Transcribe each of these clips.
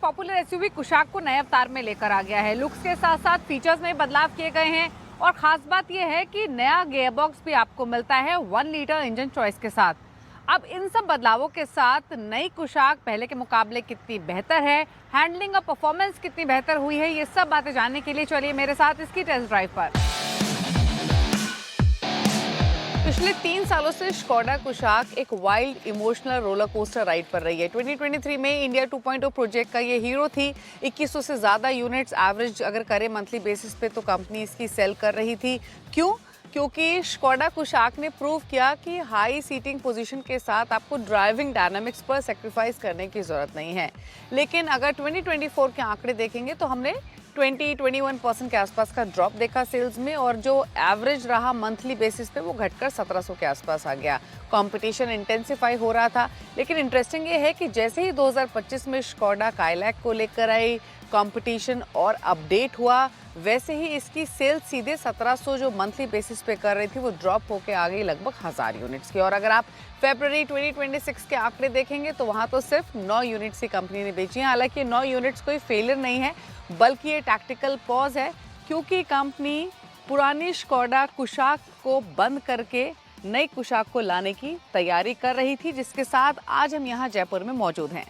Popular SUV Kushaq को नए अवतार में लेकर आ गया है। लुक्स के साथ साथ फीचर्स में बदलाव किए गए हैं और खास बात यह है कि नया गियरबॉक्स भी आपको मिलता है 1 लीटर इंजन चॉइस के साथ। अब इन सब बदलावों के साथ नई कुशाक पहले के मुकाबले कितनी बेहतर है, हैंडलिंग और परफॉर्मेंस कितनी बेहतर हुई है, ये सब बातें जानने के लिए चलिए मेरे साथ इसकी टेस्ट ड्राइव पर। पिछले 3 सालों से स्कोडा कुशाक एक wild emotional roller coaster ride पर रही है। 2023 में इंडिया 2.0 प्रोजेक्ट का ये हीरो थी। 2100 से ज़्यादा यूनिट्स एवरेज अगर करें मंथली बेसिस पे तो कंपनी इसकी सेल कर रही थी। क्यों? क्योंकि स्कोडा कुशाक ने प्रूव किया कि हाई सीटिंग पोजीशन के साथ आपको ड्राइविंग डायनामिक्स पर सेक्रीफाइस करने की ज़रूरत नहीं है। लेकिन अगर 2024 के आंकड़े देखेंगे तो हमने 20-21% के आसपास का ड्रॉप देखा सेल्स में, और जो एवरेज रहा मंथली बेसिस पे वो घटकर 1700 के आसपास आ गया। कंपटीशन इंटेंसिफाई हो रहा था, लेकिन इंटरेस्टिंग ये है कि जैसे ही 2025 में स्कोडा काइलैक को लेकर आई, कंपटीशन और अपडेट हुआ, वैसे ही इसकी सेल्स सीधे 1700 जो मंथली बेसिस पे कर रही थी वो ड्रॉप होके आ गई लगभग 1000 यूनिट्स की। और अगर आप फरवरी 2026 के आंकड़े देखेंगे तो वहाँ तो सिर्फ 9 यूनिट्स ही कंपनी ने बेची हैं। हालांकि 9 यूनिट्स कोई फेलियर नहीं है, बल्कि ये टैक्टिकल पॉज है, क्योंकि कंपनी पुरानी स्कोडा कुशाक को बंद करके नई कुशाक को लाने की तैयारी कर रही थी, जिसके साथ आज हम यहाँ जयपुर में मौजूद हैं।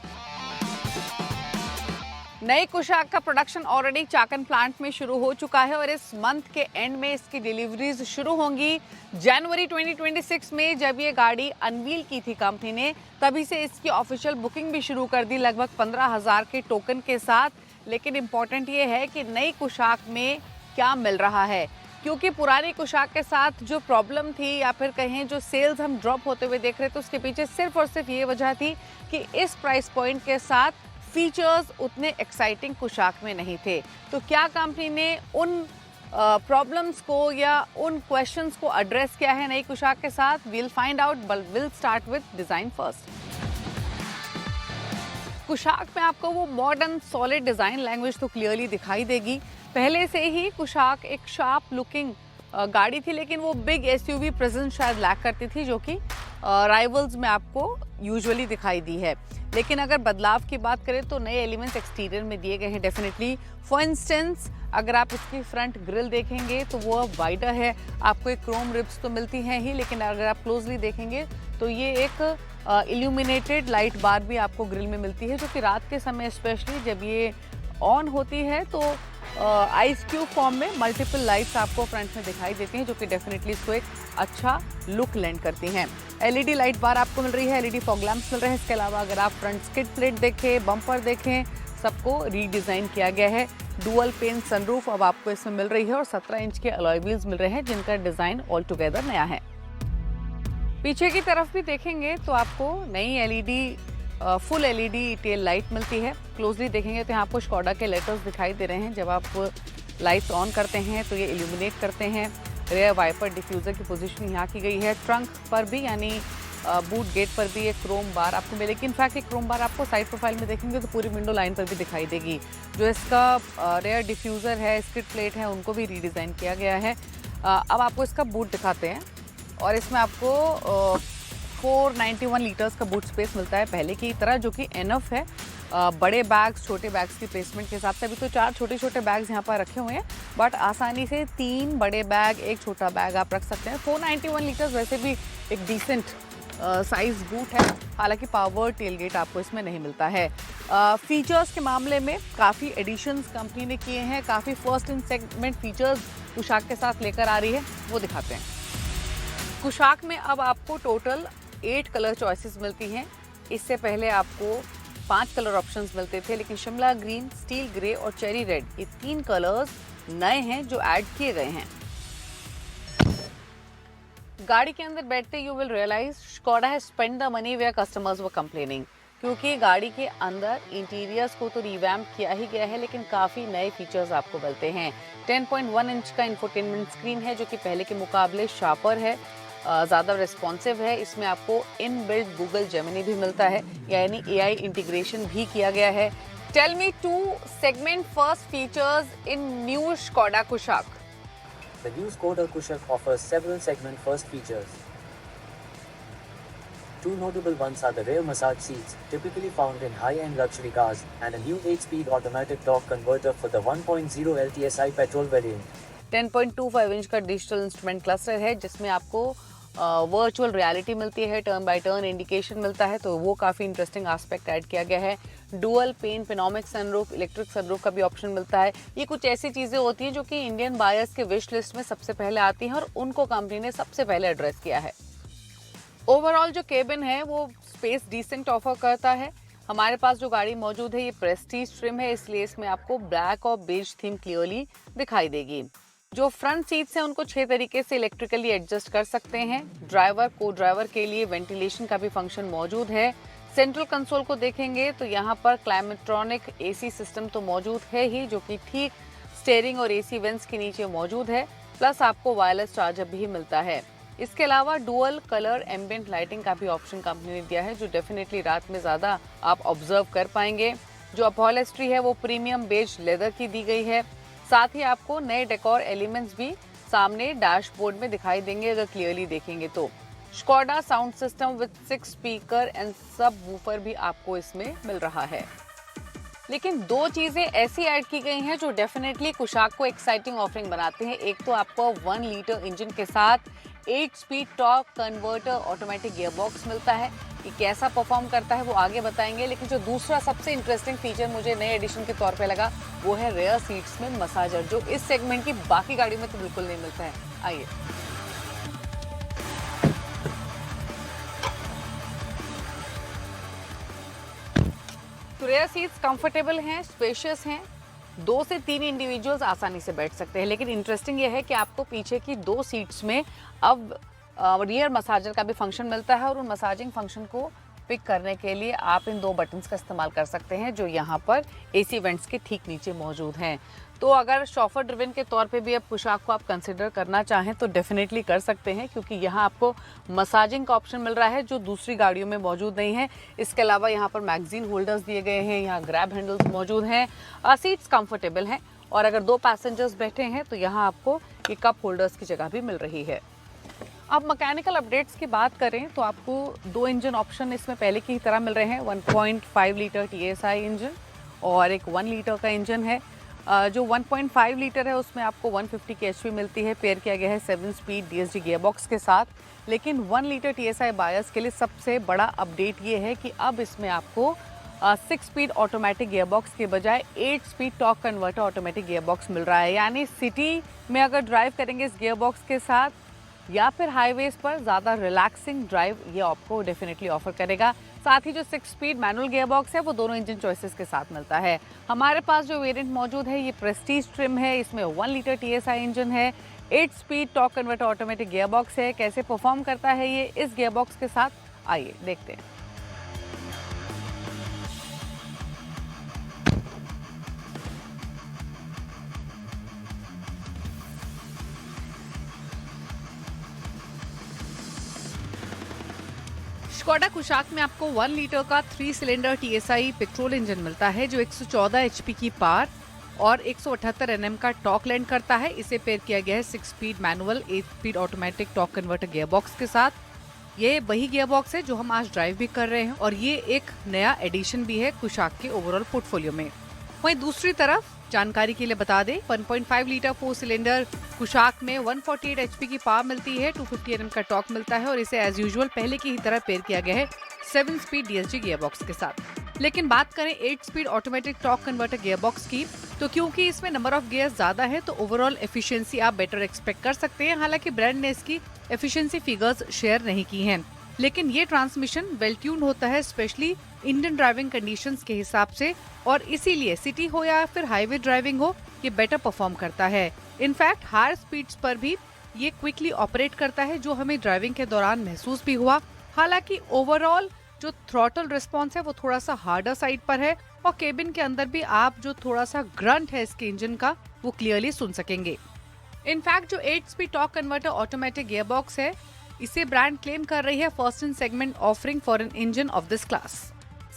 नई कुशाक का प्रोडक्शन ऑलरेडी चाकन प्लांट में शुरू हो चुका है और इस मंथ के एंड में इसकी डिलीवरीज शुरू होंगी। जनवरी 2026 में जब ये गाड़ी अनवील की थी कंपनी ने, तभी से इसकी ऑफिशियल बुकिंग भी शुरू कर दी लगभग 15,000 के टोकन के साथ। लेकिन इम्पॉर्टेंट ये है कि नई कुशाक में क्या मिल रहा है, क्योंकि पुरानी कुशाक के साथ जो प्रॉब्लम थी या फिर कहें जो सेल्स हम ड्रॉप होते हुए देख रहे थे, उसके पीछे सिर्फ और सिर्फ ये वजह थी कि इस प्राइस पॉइंट के साथ फीचर्स उतने एक्साइटिंग कुशाक में नहीं थे। तो क्या कंपनी ने उन प्रॉब्लम्स को या उन क्वेश्चंस को एड्रेस किया है नई कुशाक के साथ? We'll find out, but will start with design first. Kushaq में आपको वो मॉडर्न सॉलिड डिजाइन लैंग्वेज तो क्लियरली दिखाई देगी। पहले से ही कुशाक एक शार्प लुकिंग गाड़ी थी, लेकिन वो बिग एसयूवी प्रेजेंस शायद लैक करती थी, जो कि राइवल्स में आपको यूजुअली दिखाई दी है। लेकिन अगर बदलाव की बात करें तो नए एलिमेंट्स एक्सटीरियर में दिए गए हैं डेफिनेटली। फॉर इंस्टेंस अगर आप इसकी फ्रंट ग्रिल देखेंगे तो वो अब वाइडर है, आपको एक क्रोम रिब्स तो मिलती हैं ही, लेकिन अगर आप क्लोजली देखेंगे तो ये एक इल्यूमिनेटेड लाइट बार भी आपको ग्रिल में मिलती है, जो कि रात के समय स्पेशली जब ये ऑन होती है तो आइस क्यूब फॉर्म में मल्टीपल लाइट्स आपको फ्रंट में दिखाई देती हैं, जो कि डेफिनेटली इसको एक अच्छा लुक लेंड करती हैं। एलईडी लाइट बार आपको मिल रही है, एलईडी फॉग लैंप्स मिल रहे हैं। इसके अलावा अगर आप फ्रंट स्किड प्लेट देखें, बम्पर देखें, सबको रीडिज़ाइन किया गया है। डुअल पेन सनरूफ अब आपको इसमें मिल रही है और 17 इंच के अलॉय व्हील्स मिल रहे हैं, जिनका डिज़ाइन ऑल टुगेदर नया है। पीछे की तरफ भी देखेंगे तो आपको नई LED full LED tail light मिलती है। क्लोजली देखेंगे तो यहाँ आपको स्कोडा के लेटर्स दिखाई दे रहे हैं। जब आप लाइट्स ऑन करते हैं तो ये इल्यूमिनेट करते हैं। रेयर वाइपर डिफ्यूज़र की पोजीशन यहाँ की गई है। ट्रंक पर भी यानी बूट गेट पर भी एक क्रोम बार आपको मिलेगी। इनफैक्ट एक क्रोम बार आपको साइड प्रोफाइल में देखेंगे तो पूरी विंडो लाइन पर भी दिखाई देगी। जो इसका रेयर डिफ्यूज़र है, स्किड प्लेट है, उनको भी रीडिज़ाइन किया गया है। अब आपको इसका बूट दिखाते हैं और इसमें आपको 491 लीटर्स का बूट स्पेस मिलता है पहले की तरह, जो कि एनफ है बड़े बैग्स, छोटे बैग्स की प्लेसमेंट के हिसाब से। अभी तो 4 छोटे छोटे बैग्स यहाँ पर रखे हुए हैं, बट आसानी से 3 बड़े बैग, 1 छोटा बैग आप रख सकते हैं। 491 लीटर्स वैसे भी एक डिसेंट साइज बूट है। हालांकि पावर टेलगेट आपको इसमें नहीं मिलता है। फीचर्स के मामले में काफ़ी एडिशंस कंपनी ने किए हैं, काफ़ी first in segment features Kushaq के साथ लेकर आ रही है, वो दिखाते हैं। कुशाक में अब आपको टोटल 8 कलर चॉइसेस मिलती हैं। इससे पहले आपको 5 कलर ऑप्शंस मिलते थे, लेकिन शिमला ग्रीन, स्टील ग्रे और चेरी रेड, ये 3 कलर्स नए हैं जो ऐड किए गए हैं। गाड़ी के अंदर बैठते you will realise Skoda has spent the money where customers were complaining, क्योंकि गाड़ी के अंदर इंटीरियर्स को तो रिवैम्प किया ही गया है, लेकिन काफ़ी नए फीचर्स आपको मिलते हैं। 10.1 इंच का इंफोटेनमेंट स्क्रीन है, जो कि पहले के मुकाबले शार्पर है, ज़्यादा रिस्पॉन्सिव है। इसमें आपको इनबिल्ट गूगल जेमिनी भी मिलता है, यानी AI इंटीग्रेशन भी किया गया है। Tell me 2 segment first features in new Skoda Kushaq. The new Skoda Kushaq offers several segment first features. Two notable ones are the rear massage seats, typically found in high-end luxury cars, and a new 8-speed automatic torque converter for the 1.0 LTSI petrol variant. 10.25 inch का digital instrument cluster है जिसमें आपको virtual reality मिलती है, turn by turn indication मिलता है, तो वो काफ़ी इंटरेस्टिंग एस्पेक्ट ऐड किया गया है। Dual pane panoramic sunroof, electric sunroof का भी ऑप्शन मिलता है। ये कुछ ऐसी चीज़ें होती हैं जो कि इंडियन बायर्स के विश लिस्ट में सबसे पहले आती हैं और उनको कंपनी ने सबसे पहले एड्रेस किया है। ओवरऑल जो केबिन है वो स्पेस डिसेंट ऑफर करता है। हमारे पास जो गाड़ी मौजूद है ये प्रेस्टीज ट्रिम है, इसलिए इसमें आपको ब्लैक और बेज थीम क्लियरली दिखाई देगी। जो फ्रंट सीट्स हैं उनको 6 तरीके से इलेक्ट्रिकली एडजस्ट कर सकते हैं। ड्राइवर को ड्राइवर के लिए वेंटिलेशन का भी फंक्शन मौजूद है। सेंट्रल कंसोल को देखेंगे तो यहाँ पर क्लाइमेट्रॉनिक एसी सिस्टम तो मौजूद है ही, जो कि ठीक स्टीयरिंग और एसी वेंट्स के नीचे मौजूद है। प्लस आपको वायरलेस चार्जर भी मिलता है। इसके अलावा डुअल कलर एम्बिएंट लाइटिंग का भी ऑप्शन कंपनी ने दिया है, जो डेफिनेटली रात में ज़्यादा आप ऑब्जर्व कर पाएंगे। जो अपॉलिस्ट्री है वो प्रीमियम बेज लेदर की दी गई है। साथ ही आपको नए डेकोर एलिमेंट्स भी सामने डैशबोर्ड में दिखाई देंगे अगर क्लियरली देखेंगे तो। Skoda sound system with 6 speaker and सब वूफर भी आपको इसमें मिल रहा है। लेकिन 2 चीजें ऐसी ऐड की गई हैं जो डेफिनेटली कुशाक को एक्साइटिंग ऑफरिंग बनाते हैं। एक तो आपको 1 लीटर इंजन के साथ 8 speed torque converter automatic gearbox मिलता है। ये कैसा परफॉर्म करता है वो आगे बताएंगे, लेकिन जो दूसरा सबसे इंटरेस्टिंग फीचर मुझे नए एडिशन के तौर पे लगा वो है रेयर सीट्स में मसाजर, जो इस सेगमेंट की बाकी गाड़ी में तो बिल्कुल नहीं मिलता है। आइए तो रेयर सीट्स कंफर्टेबल हैं, स्पेशियस हैं, 2 से 3 इंडिविजुअल्स आसानी से बैठ सकते हैं। लेकिन इंटरेस्टिंग ये है कि आपको पीछे की 2 सीट्स में अब रियर मसाजर का भी फंक्शन मिलता है और उन मसाजिंग फंक्शन को पिक करने के लिए आप इन 2 बटन्स का इस्तेमाल कर सकते हैं जो यहाँ पर एसी वेंट्स के ठीक नीचे मौजूद हैं। तो अगर शॉफर ड्रिवन के तौर पे भी अब कुशाक को आप कंसिडर करना चाहें तो डेफिनेटली कर सकते हैं, क्योंकि यहाँ आपको मसाजिंग का ऑप्शन मिल रहा है जो दूसरी गाड़ियों में मौजूद नहीं है। इसके अलावा यहाँ पर मैगजीन होल्डर्स दिए गए हैं, यहाँ ग्रैब हैंडल्स मौजूद हैं, सीट्स कंफर्टेबल हैं और अगर 2 पैसेंजर्स बैठे हैं तो यहाँ आपको ये कप होल्डर्स की जगह भी मिल रही है। अब मैकेनिकल अपडेट्स की बात करें तो आपको 2 इंजन ऑप्शन इसमें पहले की तरह मिल रहे हैं। 1.5 लीटर TSI इंजन और एक 1 लीटर का इंजन है। जो 1.5 लीटर है उसमें आपको 150 की HP मिलती है, पेयर किया गया है 7 स्पीड DSG गियरबॉक्स के साथ। लेकिन 1 लीटर TSI बायर्स के लिए सबसे बड़ा अपडेट ये है कि अब इसमें आपको 6 स्पीड ऑटोमेटिक गियरबॉक्स के बजाय 8 speed torque converter automatic gearbox मिल रहा है। यानी सिटी में अगर ड्राइव करेंगे इस गियरबॉक्स के साथ या फिर हाईवेज पर ज़्यादा रिलैक्सिंग ड्राइव ये आपको डेफिनेटली ऑफर करेगा। साथ ही जो 6 स्पीड मैनुअल गियरबॉक्स है वो दोनों इंजन चॉइसेस के साथ मिलता है। हमारे पास जो वेरिएंट मौजूद है ये प्रेस्टीज ट्रिम है, इसमें 1 लीटर TSI इंजन है, 8 speed torque converter automatic gearbox है। कैसे परफॉर्म करता है ये इस गियरबॉक्स के साथ, आइए देखते हैं। स्कोडा कुशाक में आपको 1 लीटर का 3 सिलेंडर TSI पेट्रोल इंजन मिलता है जो 114 HP की पावर और 178 Nm का टॉर्क लैंड करता है। इसे पेयर किया गया है 6 speed manual 8 speed automatic torque converter gearbox के साथ। ये वही गियरबॉक्स है जो हम आज ड्राइव भी कर रहे हैं और ये एक नया एडिशन भी है कुशाक के ओवरऑल पोर्टफोलियो में। वहीं दूसरी तरफ जानकारी के लिए बता दें 1.5 लीटर 4 सिलेंडर कुशाक में 148 HP की पावर मिलती है, 250 Nm का टॉर्क मिलता है और इसे एज यूजुअल पहले की ही तरह पेयर किया गया है 7 स्पीड DSG गियरबॉक्स के साथ। लेकिन बात करें 8 speed automatic torque converter gearbox की तो क्योंकि इसमें नंबर ऑफ गियर्स ज्यादा है तो ओवरऑल एफिशिएंसी आप बेटर एक्सपेक्ट कर सकते हैं। हालांकि ब्रांड ने इसकी एफिशिएंसी फिगर्स शेयर नहीं की हैं, लेकिन ये ट्रांसमिशन वेल ट्यून्ड होता है स्पेशली इंडियन ड्राइविंग कंडीशंस के हिसाब से और इसीलिए सिटी हो या फिर हाईवे ड्राइविंग हो ये बेटर परफॉर्म करता है। इनफैक्ट हायर स्पीड्स पर भी ये क्विकली ऑपरेट करता है जो हमें ड्राइविंग के दौरान महसूस भी हुआ। हालांकि ओवरऑल जो थ्रॉटल रिस्पॉन्स है वो थोड़ा सा हार्डर साइड पर है और केबिन के अंदर भी आप जो थोड़ा सा ग्रंट है इसके इंजन का वो क्लियरली सुन सकेंगे। इनफैक्ट जो 8 speed torque converter automatic gearbox है इसे ब्रांड क्लेम कर रही है first in segment offering for an engine of this class.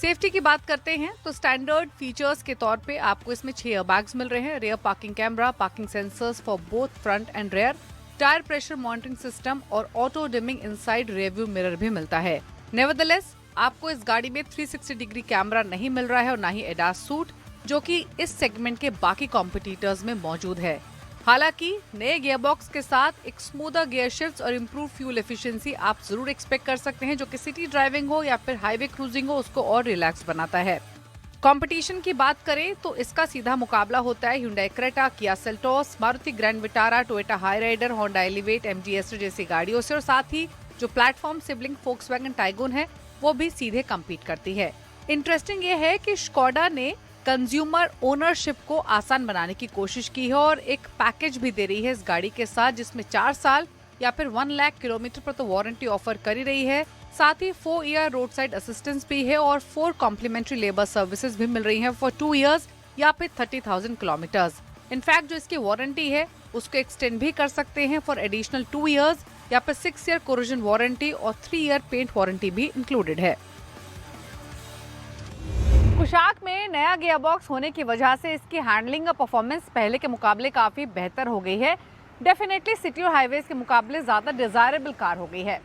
Safety की बात करते हैं तो स्टैंडर्ड फीचर्स के तौर पे आपको इसमें 6 एयरबैग्स मिल रहे हैं, rear parking camera, parking sensors for both front and rear, tyre pressure monitoring system और auto dimming inside rear view mirror भी मिलता है। नेवरदलेस आपको इस गाड़ी में 360 डिग्री कैमरा नहीं मिल रहा है और ना ही एडास सूट, जो कि इस सेगमेंट के बाकी कॉम्पिटिटर्स में मौजूद है। हालांकि नए गियरबॉक्स के साथ एक स्मूदर गियर शिफ्ट्स और इम्प्रूव फ्यूल एफिशिएंसी आप जरूर एक्सपेक्ट कर सकते हैं, जो कि सिटी ड्राइविंग हो या फिर हाईवे क्रूजिंग हो उसको और रिलैक्स बनाता है। कंपटीशन की बात करें तो इसका सीधा मुकाबला होता है Hyundai Creta, Kia Seltos, Maruti grand Vitara, Toyota Hyryder, Honda elevate, MG Aster जैसी गाड़ियों से, और साथ ही जो प्लेटफॉर्म सिबलिंग Volkswagen Tiguan है वो भी सीधे कम्पीट करती है। इंटरेस्टिंग ये है कि स्कोडा ने कंज्यूमर ओनरशिप को आसान बनाने की कोशिश की है और एक पैकेज भी दे रही है इस गाड़ी के साथ, जिसमें 4 साल या फिर 1 लाख किलोमीटर पर तो वारंटी ऑफर करी रही है। साथ ही 4 ईयर रोड साइड असिस्टेंस भी है और 4 कॉम्प्लीमेंट्री लेबर सर्विसेज भी मिल रही हैं फॉर 2 इयर्स या फिर 30,000 किलोमीटर्स। इनफैक्ट जो इसकी वारंटी है उसको एक्सटेंड भी कर सकते हैं फॉर एडिशनल 2 इयर्स या फिर 6 ईयर कोरोजन वारंटी और 3 ईयर पेंट वारंटी भी इंक्लूडेड है। कुशाक में नया गियरबॉक्स होने की वजह से इसकी हैंडलिंग और परफॉर्मेंस पहले के मुकाबले काफी बेहतर हो गई है। डेफिनेटली सिटी और हाईवेज के मुकाबले ज्यादा डिजायरेबल कार हो गई है।